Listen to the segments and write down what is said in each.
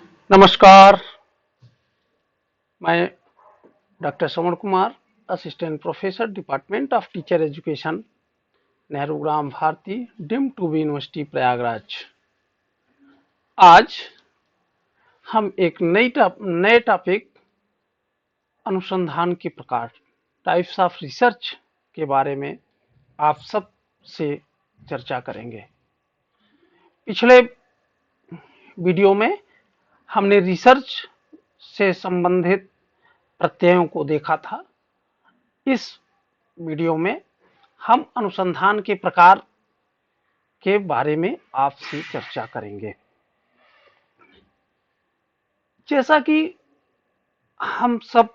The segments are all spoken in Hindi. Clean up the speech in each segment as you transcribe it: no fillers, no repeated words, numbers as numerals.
नमस्कार। मैं doctor Shravan Kumar, assistant professor, department of teacher education, Nehru Gram Bharati, deemed to be university Prayagraj. आज हम एक नए टॉपिक अनुसंधान के प्रकार, टाइप्स ऑफ रिसर्च के बारे में आप सब से चर्चा करेंगे। पिछले वीडियो में हमने रिसर्च से संबंधित प्रत्ययों को देखा था। इस वीडियो में हम अनुसंधान के प्रकार के बारे में आपसे चर्चा करेंगे। जैसा कि हम सब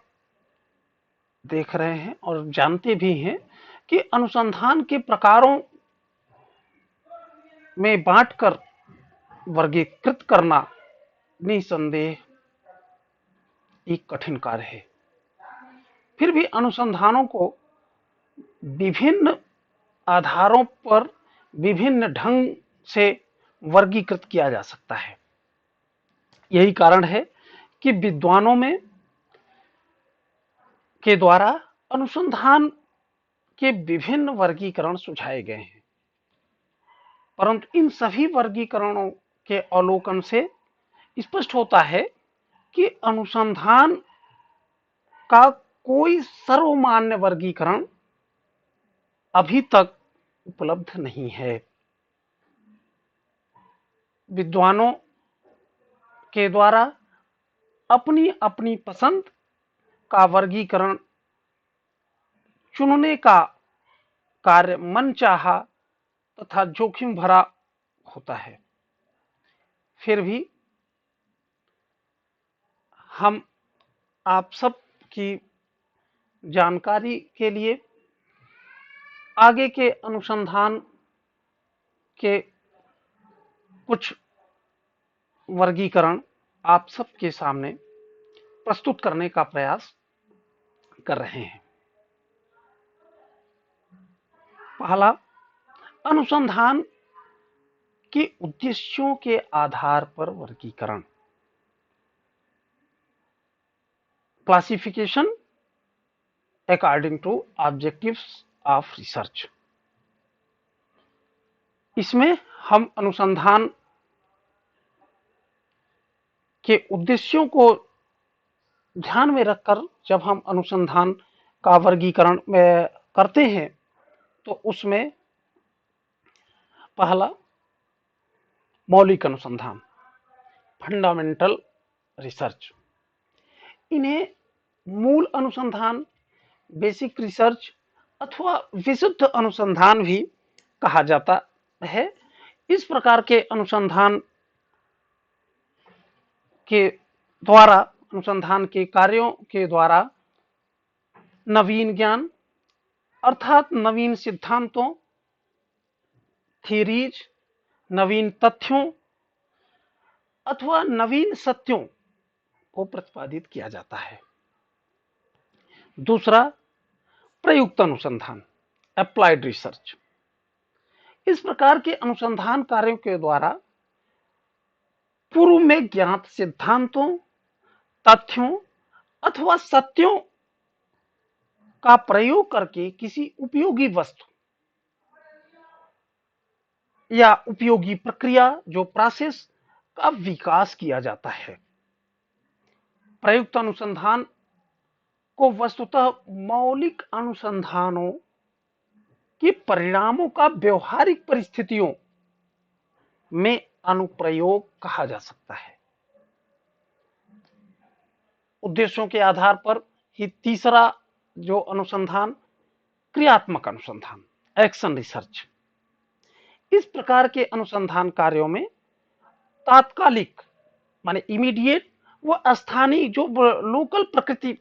देख रहे हैं और जानते भी हैं कि अनुसंधान के प्रकारों में बांटकर वर्गीकृत करना निसंदेह एक कठिन कार्य है। फिर भी अनुसंधानों को विभिन्न आधारों पर विभिन्न ढंग से वर्गीकृत किया जा सकता है। यही कारण है कि विद्वानों में के द्वारा अनुसंधान के विभिन्न वर्गीकरण सुझाए गए हैं, परंतु इन सभी वर्गीकरणों के अवलोकन से स्पष्ट होता है कि अनुसंधान का कोई सर्वमान्य वर्गीकरण अभी तक उपलब्ध नहीं है। विद्वानों के द्वारा अपनी अपनी पसंद का वर्गीकरण चुनने का कार्य मनचाहा तथा जोखिम भरा होता है। फिर भी हम आप सब की जानकारी के लिए आगे के अनुसंधान के कुछ वर्गीकरण आप सबके सामने प्रस्तुत करने का प्रयास कर रहे हैं। पहला, अनुसंधान के उद्देश्यों के आधार पर वर्गीकरण, classification according to objectives of research. इसमें हम अनुसंधान के उद्देश्यों को ध्यान में रखकर जब हम अनुसंधान का वर्गीकरण करते हैं तो उसमें पहला, मौलिक अनुसंधान, फंडामेंटल रिसर्च। इन्हें मूल अनुसंधान, बेसिक रिसर्च अथवा विशुद्ध अनुसंधान भी कहा जाता है। इस प्रकार के अनुसंधान के द्वारा, अनुसंधान के कार्यों के द्वारा नवीन ज्ञान अर्थात नवीन सिद्धांतों, थ्योरीज, नवीन तथ्यों अथवा नवीन सत्यों को प्रतिपादित किया जाता है। दूसरा, प्रयुक्त अनुसंधान, अप्लाइड रिसर्च। इस प्रकार के अनुसंधान कार्यों के द्वारा पूर्व में ज्ञात सिद्धांतों, तथ्यों अथवा सत्यों का प्रयोग करके किसी उपयोगी वस्तु या उपयोगी प्रक्रिया, जो प्रोसेस का विकास किया जाता है। प्रयुक्त अनुसंधान को वस्तुतः मौलिक अनुसंधानों के परिणामों का व्यवहारिक परिस्थितियों में अनुप्रयोग कहा जा सकता है। उद्देश्यों के आधार पर ही तीसरा जो अनुसंधान, क्रियात्मक अनुसंधान, एक्शन रिसर्च। इस प्रकार के अनुसंधान कार्यों में तात्कालिक माने इमीडिएट व स्थानीय जो लोकल प्रकृति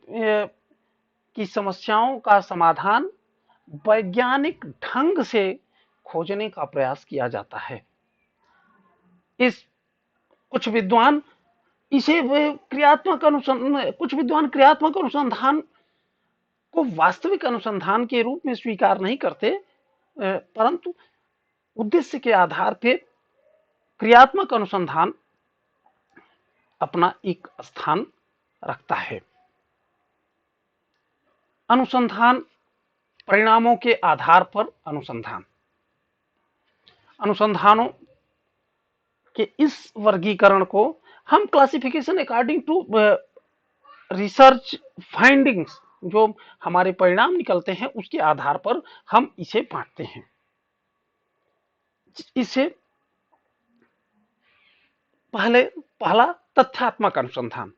की समस्याओं का समाधान वैज्ञानिक ढंग से खोजने का प्रयास किया जाता है। कुछ विद्वान क्रियात्मक अनुसंधान को वास्तविक अनुसंधान के रूप में स्वीकार नहीं करते, परंतु उद्देश्य के आधार पर क्रियात्मक अनुसंधान अपना एक स्थान रखता है। अनुसंधान परिणामों के आधार पर अनुसंधानों के इस वर्गीकरण को हम classification according to research findings, जो हमारे परिणाम निकलते हैं उसके आधार पर हम इसे बांटते हैं। इसे पहला तथ्यात्मक अनुसंधान,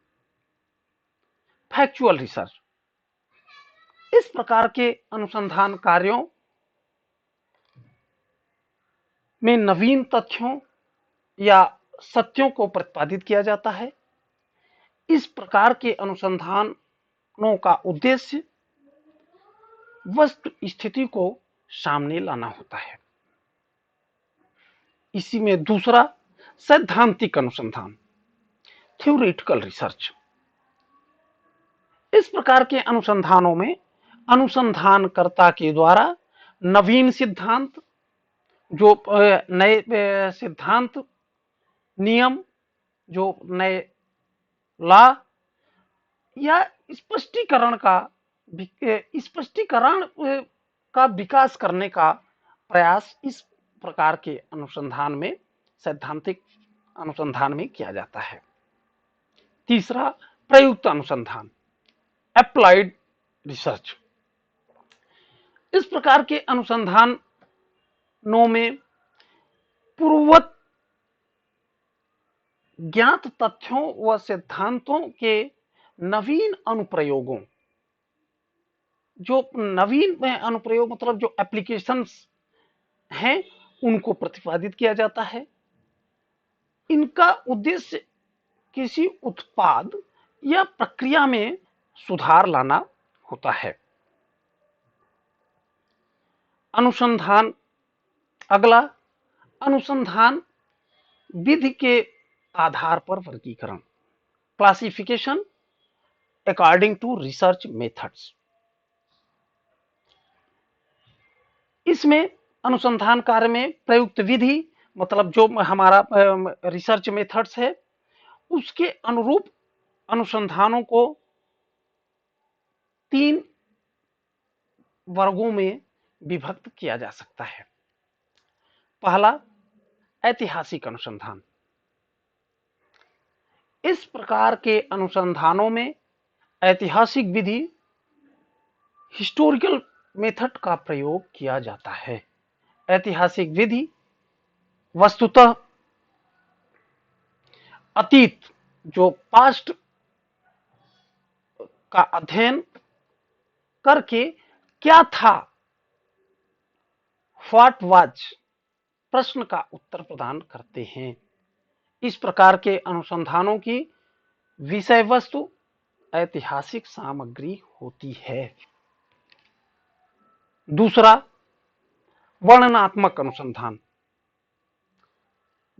फैक्चुअल रिसर्च। इस प्रकार के अनुसंधान कार्यों में नवीन तथ्यों या सत्यों को प्रतिपादित किया जाता है। इस प्रकार के अनुसंधानों का उद्देश्य वस्तु स्थिति को सामने लाना होता है। इसी में दूसरा सैद्धांतिक अनुसंधान, थ्योरेटिकल रिसर्च। इस प्रकार के अनुसंधानों में अनुसंधानकर्ता के द्वारा नवीन सिद्धांत, जो नए सिद्धांत, नियम, जो नए लॉ या स्पष्टीकरण का विकास करने का प्रयास इस प्रकार के अनुसंधान में, सैद्धांतिक अनुसंधान में किया जाता है। तीसरा प्रयुक्त अनुसंधान, अप्लाइड रिसर्च। इस प्रकार के अनुसंधानों में पूर्ववत ज्ञात तथ्यों व सिद्धांतों के नवीन अनुप्रयोगों, जो नवीन अनुप्रयोग मतलब जो एप्लीकेशंस हैं, उनको प्रतिपादित किया जाता है। इनका उद्देश्य किसी उत्पाद या प्रक्रिया में सुधार लाना होता है। अनुसंधान, अगला अनुसंधान विधि के आधार पर वर्गीकरण, classification according to research methods. इसमें अनुसंधान कार्य में प्रयुक्त विधि मतलब जो हमारा रिसर्च मेथड्स है, उसके अनुरूप अनुसंधानों को 3 वर्गों में विभक्त किया जा सकता है। पहला ऐतिहासिक अनुसंधान। इस प्रकार के अनुसंधानों में ऐतिहासिक विधि, हिस्टोरिकल मेथड का प्रयोग किया जाता है। ऐतिहासिक विधि वस्तुतः अतीत, जो पास्ट का अध्ययन करके क्या था, व्हाट वाज, प्रश्न का उत्तर प्रदान करते हैं। इस प्रकार के अनुसंधानों की विषय वस्तु ऐतिहासिक सामग्री होती है। दूसरा वर्णनात्मक अनुसंधान,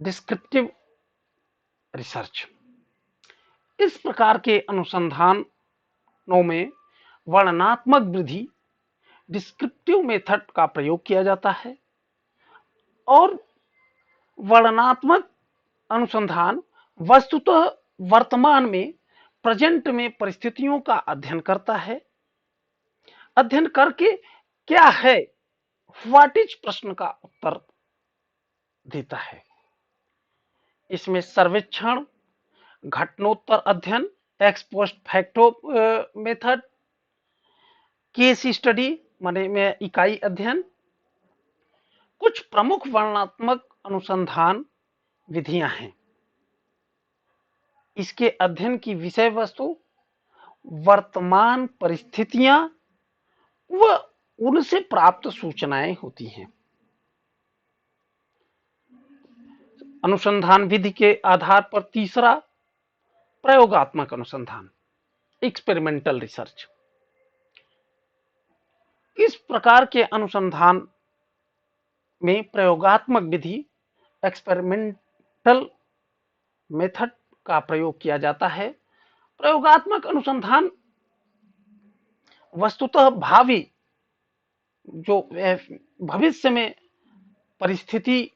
डिस्क्रिप्टिव रिसर्च। इस प्रकार के अनुसंधानों में वर्णनात्मक विधि, डिस्क्रिप्टिव मेथड का प्रयोग किया जाता है और वर्णनात्मक अनुसंधान वस्तुतः वर्तमान में, प्रेजेंट में परिस्थितियों का अध्ययन करता है। अध्ययन करके क्या है, व्हाट इज, प्रश्न का उत्तर देता है। इसमें सर्वेक्षण, घटनोत्तर अध्ययन, x post facto method, case study माने में इकाई अध्ययन, कुछ प्रमुख वर्णनात्मक अनुसंधान विधियां हैं। इसके अध्ययन की विषय वस्तु वर्तमान परिस्थितियां व उनसे प्राप्त सूचनाएं होती हैं। अनुसंधान विधि के आधार पर तीसरा प्रयोगात्मक अनुसंधान, एक्सपेरिमेंटल रिसर्च। इस प्रकार के अनुसंधान में प्रयोगात्मक विधि, एक्सपेरिमेंटल मेथड का प्रयोग किया जाता है। प्रयोगात्मक अनुसंधान वस्तुतः भावी, जो भविष्य में परिस्थिति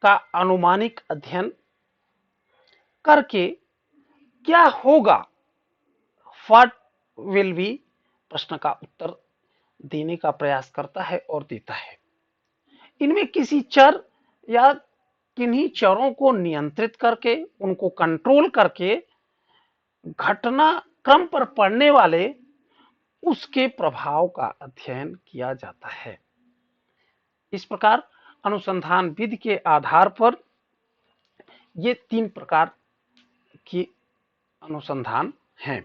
का अनुमानिक अध्ययन करके क्या होगा, व्हाट विल बी, प्रश्न का उत्तर देने का प्रयास करता है और देता है। इनमें किसी चर या किन्हीं चरों को नियंत्रित करके, उनको कंट्रोल करके घटना क्रम पर पड़ने वाले उसके प्रभाव का अध्ययन किया जाता है। इस प्रकार अनुसंधान विधि के आधार पर ये 3 प्रकार की अनुसंधान हैं।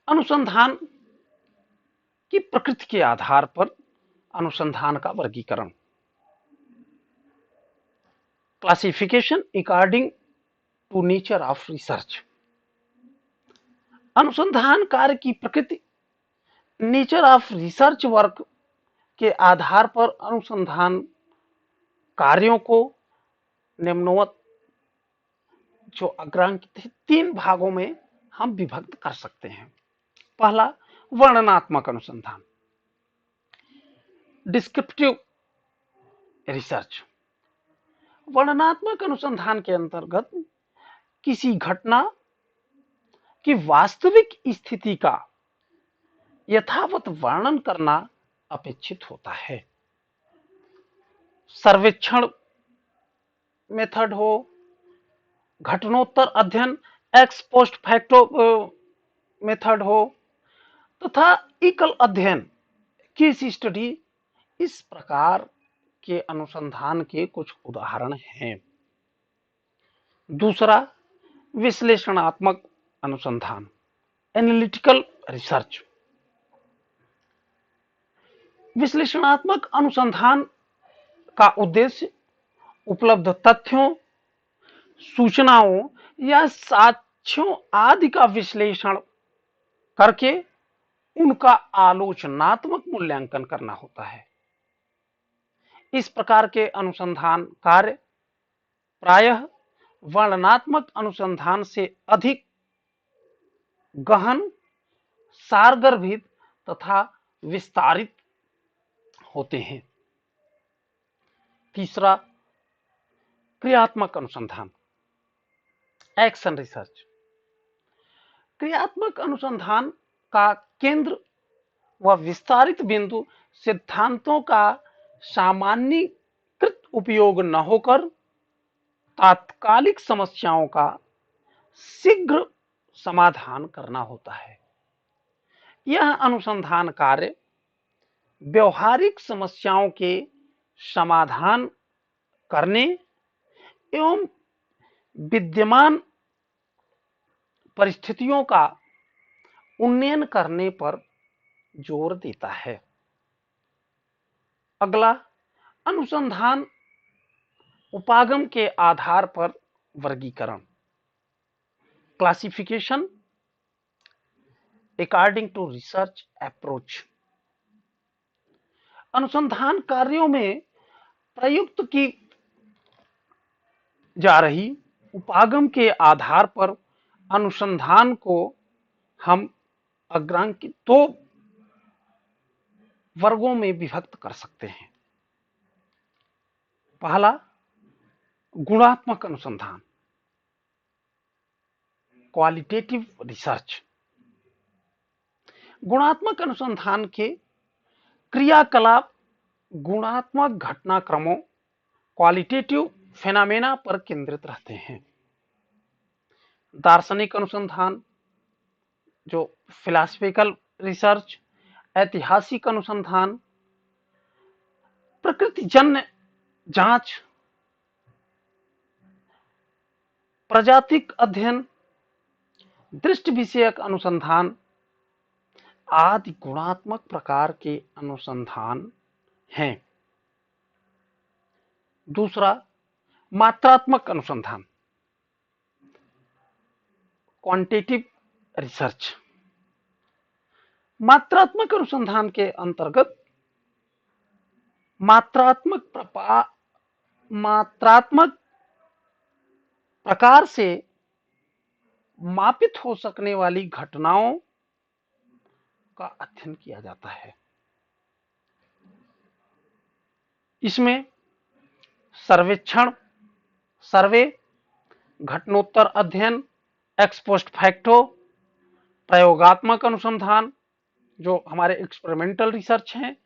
अनुसंधान की प्रकृति के आधार पर अनुसंधान का वर्गीकरण, classification according to nature of research. अनुसंधान कार्य की प्रकृति, नेचर ऑफ रिसर्च वर्क के आधार पर अनुसंधान कार्यों को निम्नवत जो अग्रांकित 3 भागों में हम विभक्त कर सकते हैं। पहला, वर्णनात्मक अनुसंधान, डिस्क्रिप्टिव रिसर्च। वर्णनात्मक अनुसंधान के अंतर्गत किसी घटना की वास्तविक स्थिति का यथावत वर्णन करना अपेक्षित होता है। सर्वेक्षण मेथड हो, घटनोत्तर अध्ययन एक्स पोस्ट फैक्टो मेथड हो, तथा एकल अध्ययन केस स्टडी, इस प्रकार के अनुसंधान के कुछ उदाहरण हैं। दूसरा, विश्लेषणात्मक अनुसंधान, एनालिटिकल रिसर्च। विश्लेषणात्मक अनुसंधान का उद्देश्य उपलब्ध तथ्यों, सूचनाओं या साक्ष्यों आदि का विश्लेषण करके उनका आलोचनात्मक मूल्यांकन करना होता है। इस प्रकार के अनुसंधान कार्य प्रायः वर्णनात्मक अनुसंधान से अधिक गहन, सारगर्भित तथा विस्तारित होते हैं। तीसरा, क्रियात्मक अनुसंधान, एक्शन रिसर्च। क्रियात्मक अनुसंधान का केंद्र व विस्तारित बिंदु सिद्धांतों का सामान्यीकृत उपयोग न होकर तात्कालिक समस्याओं का शीघ्र समाधान करना होता है। यह अनुसंधान कार्य व्यवहारिक समस्याओं के समाधान करने एवं विद्यमान परिस्थितियों का उन्नयन करने पर जोर देता है। अगला, अनुसंधान उपागम के आधार पर वर्गीकरण, classification according to research approach. अनुसंधान कार्यों में प्रयुक्त की जा रही उपागम के आधार पर अनुसंधान को हम अग्रांकित 2 वर्गों में विभक्त कर सकते हैं। पहला, गुणात्मक अनुसंधान, क्वालिटेटिव रिसर्च। गुणात्मक अनुसंधान के क्रियाकलाप गुणात्मक घटनाक्रमों, क्वालिटेटिव फेनामेना पर केंद्रित रहते हैं। दार्शनिक अनुसंधान, जो फिलॉसफिकल रिसर्च, ऐतिहासिक अनुसंधान, प्रकृतिजन्य जांच, प्रजातिक अध्ययन, दृष्टि विषयक अनुसंधान आदि गुणात्मक प्रकार के अनुसंधान हैं। दूसरा, मात्रात्मक अनुसंधान, क्वांटिटेटिव रिसर्च। मात्रात्मक अनुसंधान के अंतर्गत मात्रात्मक प्रकार से मापित हो सकने वाली घटनाओं का अध्ययन किया जाता है। इसमें सर्वेक्षण, सर्वे, घटनोत्तर अध्ययन एक्स पोस्ट फैक्टो प्रयोगात्मक अनुसंधान जो हमारे एक्सपेरिमेंटल रिसर्च हैं,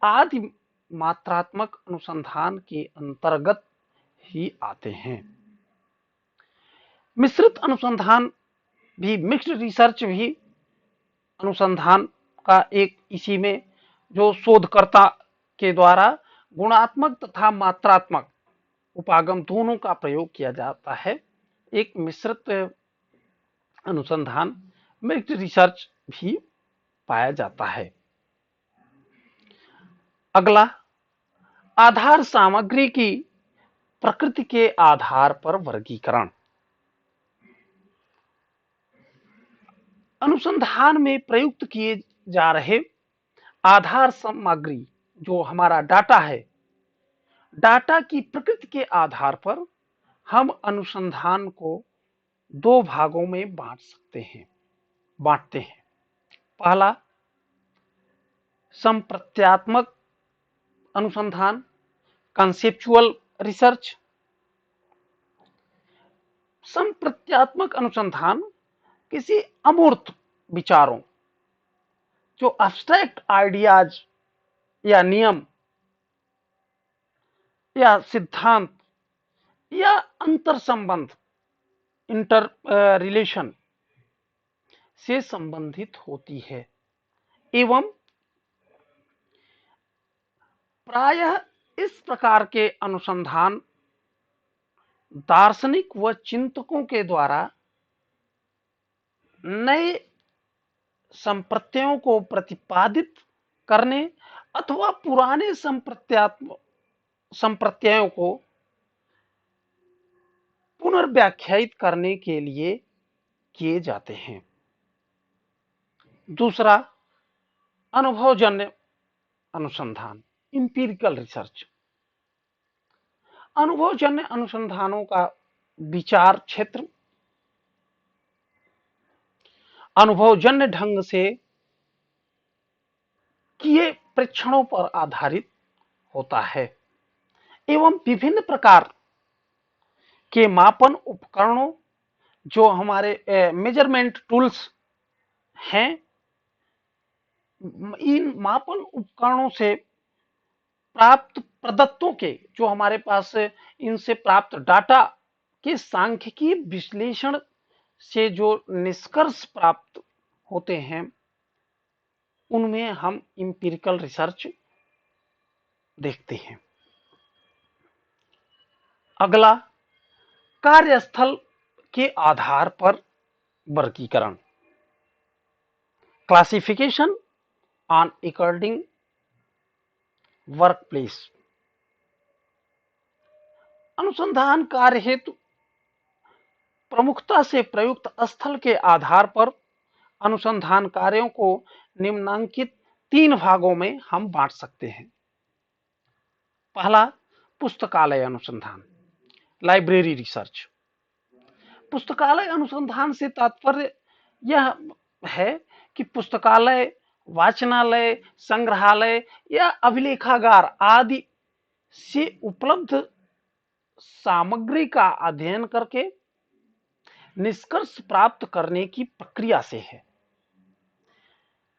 आदि मात्रात्मक अनुसंधान के अंतर्गत ही आते हैं। मिश्रित अनुसंधान भी, मिक्स्ड रिसर्च भी अनुसंधान का एक इसी में जो शोधकर्ता के द्वारा गुणात्मक तथा मात्रात्मक उपागम दोनों का प्रयोग किया जाता है। एक मिश्रित अनुसंधान मिक्स्ड रिसर्च भी पाया जाता है। अगला, आधार सामग्री की प्रकृति के आधार पर वर्गीकरण। अनुसंधान में प्रयुक्त किए जा रहे आधार सामग्री जो हमारा डाटा है, डाटा की प्रकृति के आधार पर हम अनुसंधान को दो भागों में बांटते हैं। पहला, संप्रत्यात्मक अनुसंधान, कंसेप्चुअल रिसर्च। संप्रत्यात्मक अनुसंधान किसी अमूर्त विचारों, जो अब्स्ट्रैक्ट आइडियाज या नियम या सिद्धांत या अंतर संबंध, इंटर रिलेशन से संबंधित होती है एवं प्रायः इस प्रकार के अनुसंधान दार्शनिक व चिंतकों के द्वारा नए संप्रत्ययों को प्रतिपादित करने अथवा पुराने संप्रत्ययों को पुनर्व्याख्यायित करने के लिए किए जाते हैं। दूसरा, अनुभवजन्य अनुसंधान, इंपीरिकल रिसर्च। अनुभवजन्य अनुसंधानों का विचार क्षेत्र अनुभवजन्य ढंग से किए परीक्षणों पर आधारित होता है एवं विभिन्न प्रकार के मापन उपकरणों, जो हमारे मेजरमेंट टूल्स हैं, इन मापन उपकरणों से प्राप्त प्रदत्तों के, जो हमारे पास इनसे प्राप्त डाटा के सांख्यिकीय विश्लेषण से जो निष्कर्ष प्राप्त होते हैं, उनमें हम इंपीरिकल रिसर्च देखते हैं। अगला, कार्यस्थल के आधार पर वर्गीकरण, classification on according work place. अनुसंधान कार्य हेतु प्रमुखता से प्रयुक्त स्थल के आधार पर अनुसंधान कार्यों को निम्नांकित तीन भागों में हम बांट सकते हैं। पहला, पुस्तकालय अनुसंधान, लाइब्रेरी रिसर्च। पुस्तकालय अनुसंधान से तात्पर्य यह है कि पुस्तकालय, वाचनालय, संग्रहालय या अभिलेखागार आदि से उपलब्ध सामग्री का अध्ययन करके निष्कर्ष प्राप्त करने की प्रक्रिया से है।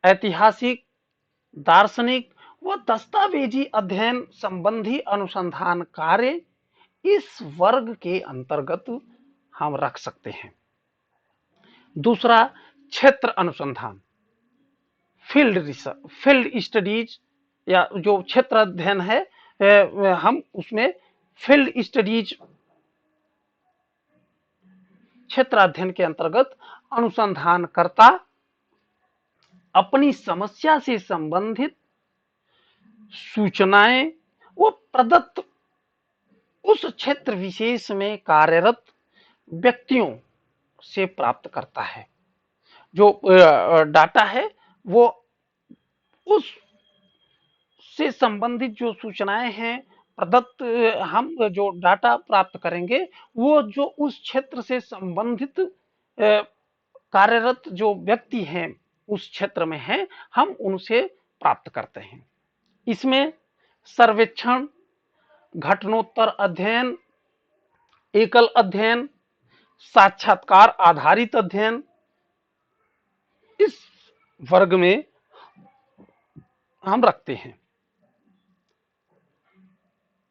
ऐतिहासिक, दार्शनिक व दस्तावेजी अध्ययन संबंधी अनुसंधान कार्य इस वर्ग के अंतर्गत हम रख सकते हैं। दूसरा, क्षेत्र अनुसंधान, फील्ड रिसर्च, फील्ड स्टडीज, या जो क्षेत्र अध्ययन है, हम उसमें फील्ड स्टडीज, क्षेत्र अध्ययन के अंतर्गत अनुसंधानकर्ता अपनी समस्या से संबंधित सूचनाएं वो प्रदत्त उस क्षेत्र विशेष में कार्यरत व्यक्तियों से प्राप्त करता है। जो डाटा है वो उस से संबंधित जो सूचनाएं हैं प्रदत्त, हम जो डाटा प्राप्त करेंगे वो जो उस क्षेत्र से संबंधित कार्यरत जो व्यक्ति हैं उस क्षेत्र में हैं, हम उनसे प्राप्त करते हैं। इसमें सर्वेक्षण, घटनोत्तर अध्ययन, एकल अध्ययन, साक्षात्कार आधारित अध्ययन इस वर्ग में हम रखते हैं।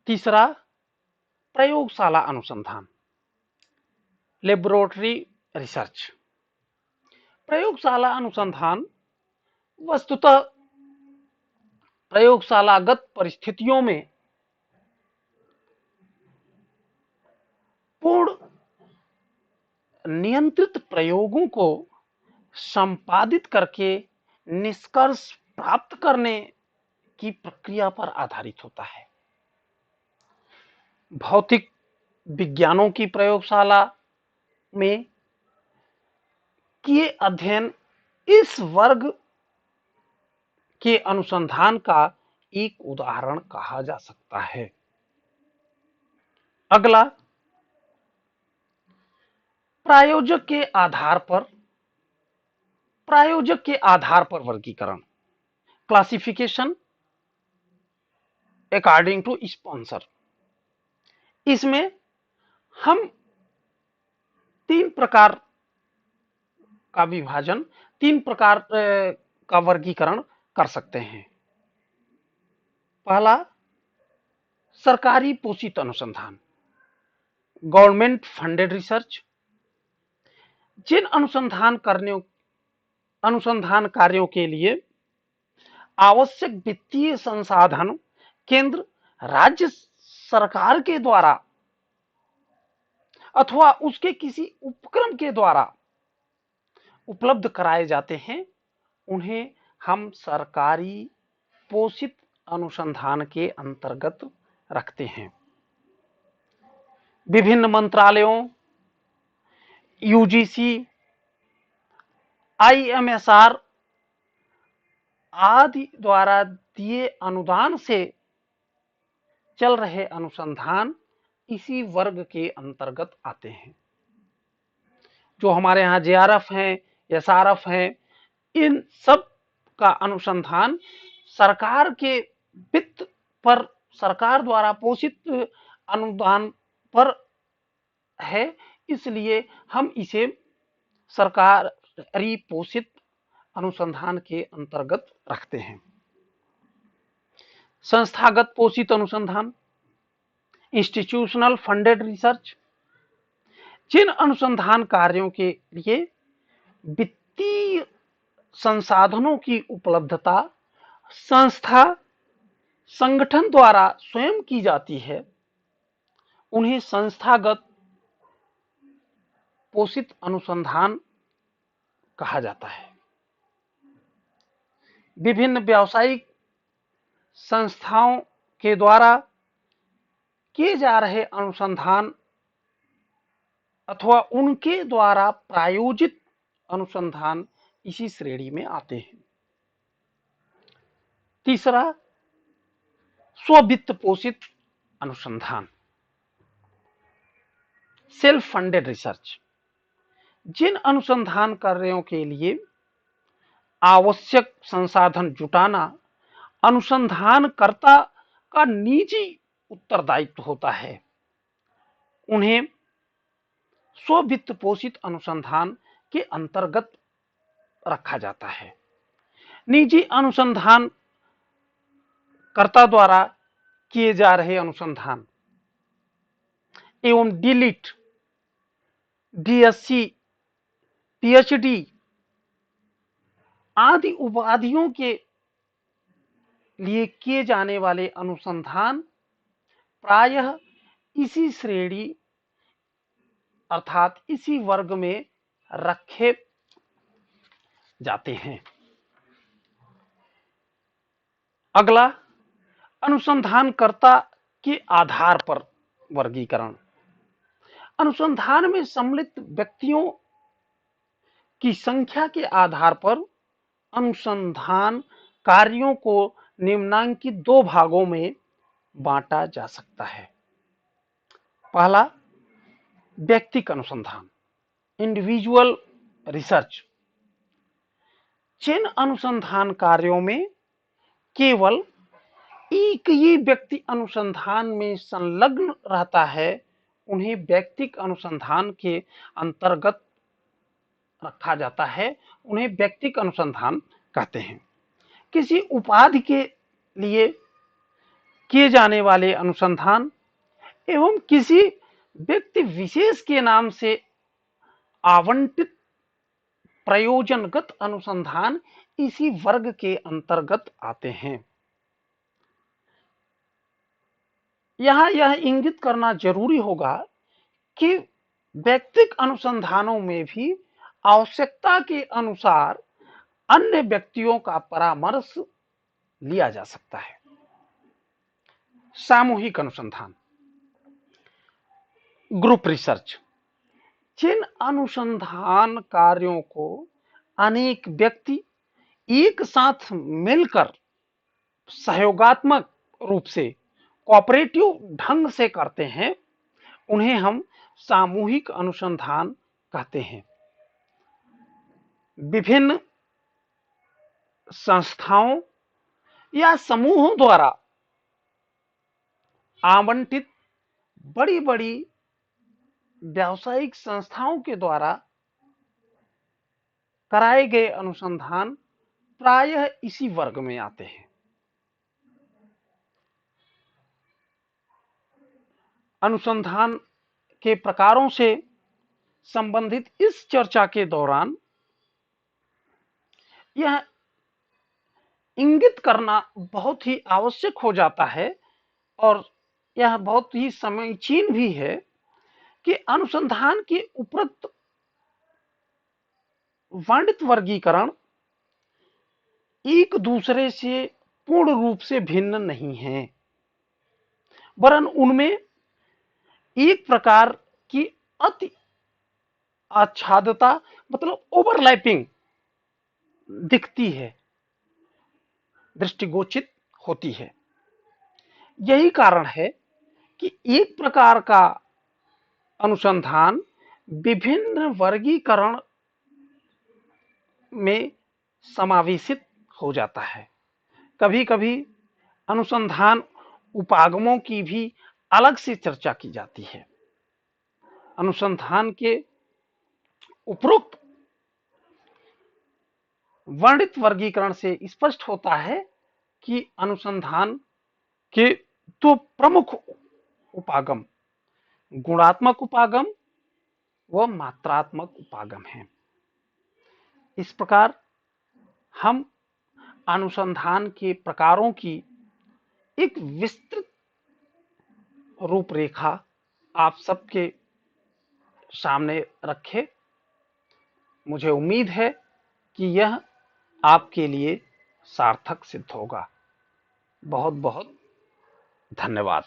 तीसरा, प्रयोगशाला अनुसंधान, लेबोरेटरी रिसर्च। प्रयोगशाला अनुसंधान वस्तुतः प्रयोगशालागत परिस्थितियों में पूर्ण नियंत्रित प्रयोगों को संपादित करके निष्कर्ष प्राप्त करने की प्रक्रिया पर आधारित होता है। भौतिक विज्ञानों की प्रयोगशाला में किए अध्ययन इस वर्ग के अनुसंधान का एक उदाहरण कहा जा सकता है। अगला, प्रायोजक के आधार पर वर्गीकरण, क्लासिफिकेशन अकॉर्डिंग टू स्पॉन्सर। इसमें हम तीन प्रकार का वर्गीकरण कर सकते हैं। पहला, सरकारी पोषित अनुसंधान, गवर्नमेंट फंडेड रिसर्च। जिन अनुसंधान कार्यों के लिए आवश्यक वित्तीय संसाधन केंद्र राज्य सरकार के द्वारा अथवा उसके किसी उपक्रम के द्वारा उपलब्ध कराए जाते हैं, उन्हें हम सरकारी पोषित अनुसंधान के अंतर्गत रखते हैं। विभिन्न मंत्रालयों, यूजीसी, आईएमएसआर आदि द्वारा दिए अनुदान से चल रहे अनुसंधान इसी वर्ग के अंतर्गत आते हैं। जो हमारे यहाँ जेआरएफ हैं, एसआरएफ हैं, इन सब का अनुसंधान सरकार के वित्त पर, सरकार द्वारा पोषित अनुदान पर है, इसलिए हम इसे सरकारी पोषित अनुसंधान के अंतर्गत रखते हैं। संस्थागत पोषित अनुसंधान, इंस्टीट्यूशनल फंडेड रिसर्च। जिन अनुसंधान कार्यों के लिए वित्तीय संसाधनों की उपलब्धता संस्था संगठन द्वारा स्वयं की जाती है, उन्हें संस्थागत पोषित अनुसंधान कहा जाता है। विभिन्न व्यावसायिक संस्थाओं के द्वारा किए जा रहे अनुसंधान अथवा उनके द्वारा प्रायोजित अनुसंधान इसी श्रेणी में आते हैं। तीसरा, स्ववित्त पोषित अनुसंधान, सेल्फ फंडेड रिसर्च। जिन अनुसंधान कार्यों के लिए आवश्यक संसाधन जुटाना अनुसंधानकर्ता का निजी उत्तरदायित्व होता है, उन्हें स्ववित्त पोषित अनुसंधान के अंतर्गत रखा जाता है। निजी अनुसंधान कर्ता द्वारा किए जा रहे अनुसंधान एवं डीलिट, डीएससी, पीएचडी आदि उपाधियों के लिए किए जाने वाले अनुसंधान प्रायः इसी श्रेणी अर्थात इसी वर्ग में रखे जाते हैं। अगला, अनुसंधानकर्ता के आधार पर वर्गीकरण। अनुसंधान में सम्मिलित व्यक्तियों की संख्या के आधार पर अनुसंधान कार्यों को निम्नांकित दो भागों में बांटा जा सकता है। पहला, व्यक्तिगत अनुसंधान, इंडिविजुअल रिसर्च। जिन अनुसंधान कार्यों में केवल एक ही व्यक्ति अनुसंधान में संलग्न रहता है, उन्हें व्यक्तिक अनुसंधान के अंतर्गत रखा जाता है, उन्हें व्यक्तिक अनुसंधान कहते हैं। किसी उपाधि के लिए किए जाने वाले अनुसंधान एवं किसी व्यक्ति विशेष के नाम से आवंटित प्रयोजनगत अनुसंधान इसी वर्ग के अंतर्गत आते हैं। यहां यह इंगित करना जरूरी होगा कि व्यक्तिक अनुसंधानों में भी आवश्यकता के अनुसार अन्य व्यक्तियों का परामर्श लिया जा सकता है। सामूहिक अनुसंधान, ग्रुप रिसर्च, जिन अनुसंधान कार्यों को अनेक व्यक्ति एक साथ मिलकर सहयोगात्मक रूप से कोऑपरेटिव ढंग से करते हैं, उन्हें हम सामूहिक अनुसंधान कहते हैं। विभिन्न संस्थाओं या समूहों द्वारा आवंटित बड़ी बड़ी व्यावसायिक संस्थाओं के द्वारा कराए गए अनुसंधान प्रायः इसी वर्ग में आते हैं। अनुसंधान के प्रकारों से संबंधित इस चर्चा के दौरान यह इंगित करना बहुत ही आवश्यक हो जाता है और यह बहुत ही समीचीन भी है कि अनुसंधान के उपरोक्त वर्णित वर्गीकरण एक दूसरे से पूर्ण रूप से भिन्न नहीं है, वरन उनमें एक प्रकार की अति आच्छादता मतलब ओवरलैपिंग दिखती है, दृष्टिगोचित होती है। यही कारण है कि एक प्रकार का अनुसंधान विभिन्न वर्गीकरण में समावेशित हो जाता है। कभी कभी अनुसंधान उपागमों की भी अलग से चर्चा की जाती है। अनुसंधान के उपरोक्त वर्णित वर्गीकरण से स्पष्ट होता है कि अनुसंधान के दो प्रमुख उपागम गुणात्मक उपागम व मात्रात्मक उपागम हैं। इस प्रकार हम अनुसंधान के प्रकारों की एक विस्तृत रूपरेखा आप सबके सामने रखे। मुझे उम्मीद है कि यह आपके लिए सार्थक सिद्ध होगा। बहुत बहुत धन्यवाद।